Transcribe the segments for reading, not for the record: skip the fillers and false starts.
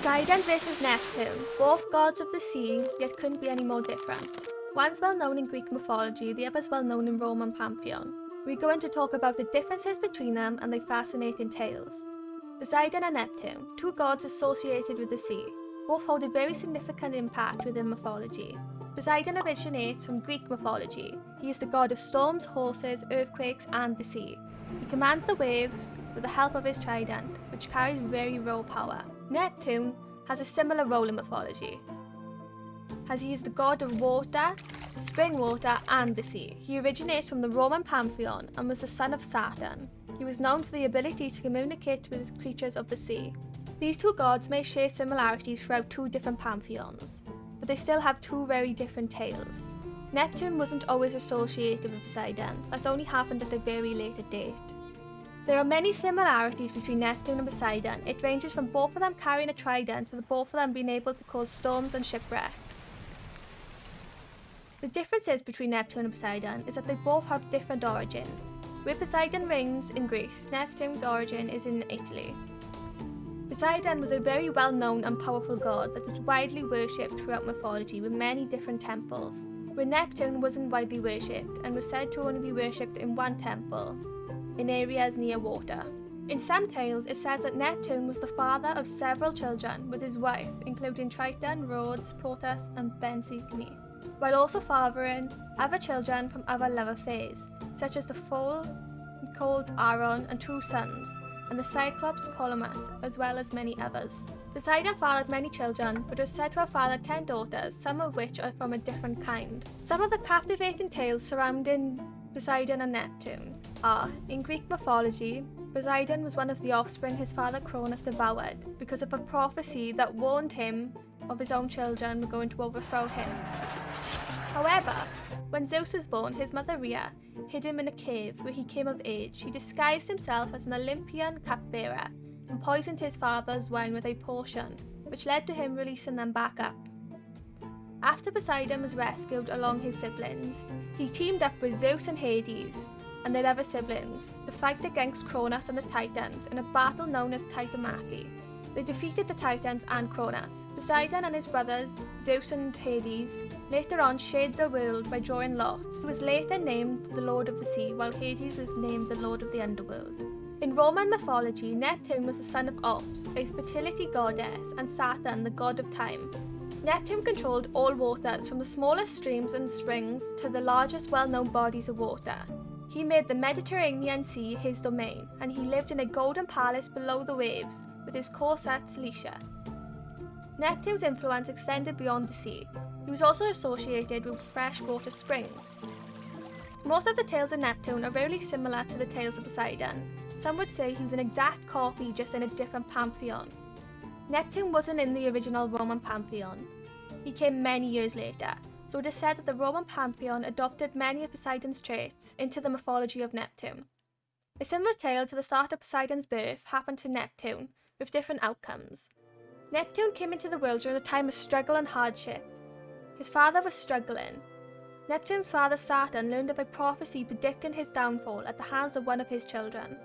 Poseidon versus Neptune, both gods of the sea, yet couldn't be any more different. One's well known in Greek mythology, the other's well known in Roman pantheon. We're going to talk about the differences between them and their fascinating tales. Poseidon and Neptune, two gods associated with the sea, both hold a very significant impact within mythology. Poseidon originates from Greek mythology. He is the god of storms, horses, earthquakes, and the sea. He commands the waves with the help of his trident, which carries very raw power. Neptune has a similar role in mythology, as he is the god of water, spring water, and the sea. He originates from the Roman pantheon and was the son of Saturn. He was known for the ability to communicate with creatures of the sea. These two gods may share similarities throughout two different pantheons, but they still have two very different tales. Neptune wasn't always associated with Poseidon, that only happened at a very later date. There are many similarities between Neptune and Poseidon. It ranges from both of them carrying a trident to the both of them being able to cause storms and shipwrecks. The differences between Neptune and Poseidon is that they both have different origins. Where Poseidon reigns in Greece, Neptune's origin is in Italy. Poseidon was a very well-known and powerful god that was widely worshipped throughout mythology with many different temples, where Neptune wasn't widely worshipped and was said to only be worshipped in one temple, in areas near water. In some tales, it says that Neptune was the father of several children with his wife, including Triton, Rhodes, Proteus, and Bensigni, while also fathering other children from other lower fays, such as the foal called Aaron and two sons, and the Cyclops Polymus, as well as many others. Poseidon fathered many children, but was said to have fathered 10 daughters, some of which are from a different kind. Some of the captivating tales surrounding Poseidon and Neptune are, in Greek mythology, Poseidon was one of the offspring his father Cronus devoured because of a prophecy that warned him of his own children were going to overthrow him. However, when Zeus was born, his mother Rhea hid him in a cave where he came of age. He disguised himself as an Olympian cupbearer and poisoned his father's wine with a potion, which led to him releasing them back up. After Poseidon was rescued along his siblings, he teamed up with Zeus and Hades and their other siblings to fight against Cronus and the Titans in a battle known as Titamaki. They defeated the Titans and Cronus. Poseidon and his brothers, Zeus and Hades, later on shared the world by drawing lots. He was later named the Lord of the Sea, while Hades was named the Lord of the Underworld. In Roman mythology, Neptune was the son of Ops, a fertility goddess, and Saturn, the god of time. Neptune controlled all waters, from the smallest streams and springs to the largest well-known bodies of water. He made the Mediterranean Sea his domain, and he lived in a golden palace below the waves, with his corset Cilicia. Neptune's influence extended beyond the sea. He was also associated with freshwater springs. Most of the tales of Neptune are very similar to the tales of Poseidon. Some would say he was an exact copy, just in a different pantheon. Neptune wasn't in the original Roman pantheon. He came many years later, so it is said that the Roman pantheon adopted many of Poseidon's traits into the mythology of Neptune. A similar tale to the start of Poseidon's birth happened to Neptune, with different outcomes. Neptune came into the world during a time of struggle and hardship. His father was struggling. Neptune's father Saturn learned of a prophecy predicting his downfall at the hands of one of his children.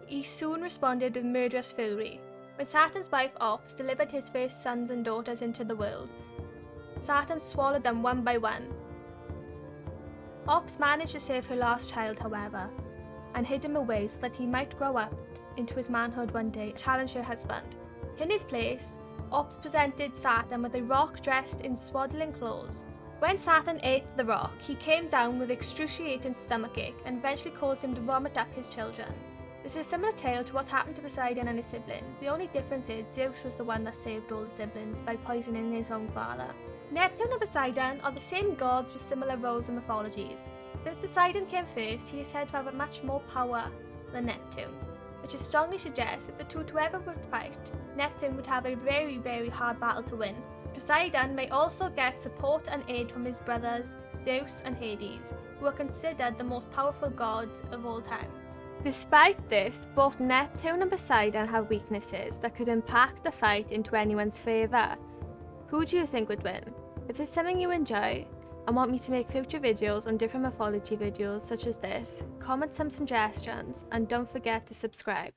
He soon responded with murderous fury. When Saturn's wife Ops delivered his first sons and daughters into the world, Saturn swallowed them one by one. Ops managed to save her last child, however, and hid him away so that he might grow up into his manhood one day and challenge her husband. In his place, Ops presented Saturn with a rock dressed in swaddling clothes. When Saturn ate the rock, he came down with excruciating stomachache and eventually caused him to vomit up his children. This is a similar tale to what happened to Poseidon and his siblings. The only difference is Zeus was the one that saved all the siblings by poisoning his own father. Neptune and Poseidon are the same gods with similar roles in mythologies. Since Poseidon came first, he is said to have much more power than Neptune, which is strongly suggests if the two ever would fight, Neptune would have a very, very hard battle to win. Poseidon may also get support and aid from his brothers Zeus and Hades, who are considered the most powerful gods of all time. Despite this, both Neptune and Poseidon have weaknesses that could impact the fight into anyone's favour. Who do you think would win? If this is something you enjoy and want me to make future videos on different mythology videos such as this, comment some suggestions and don't forget to subscribe.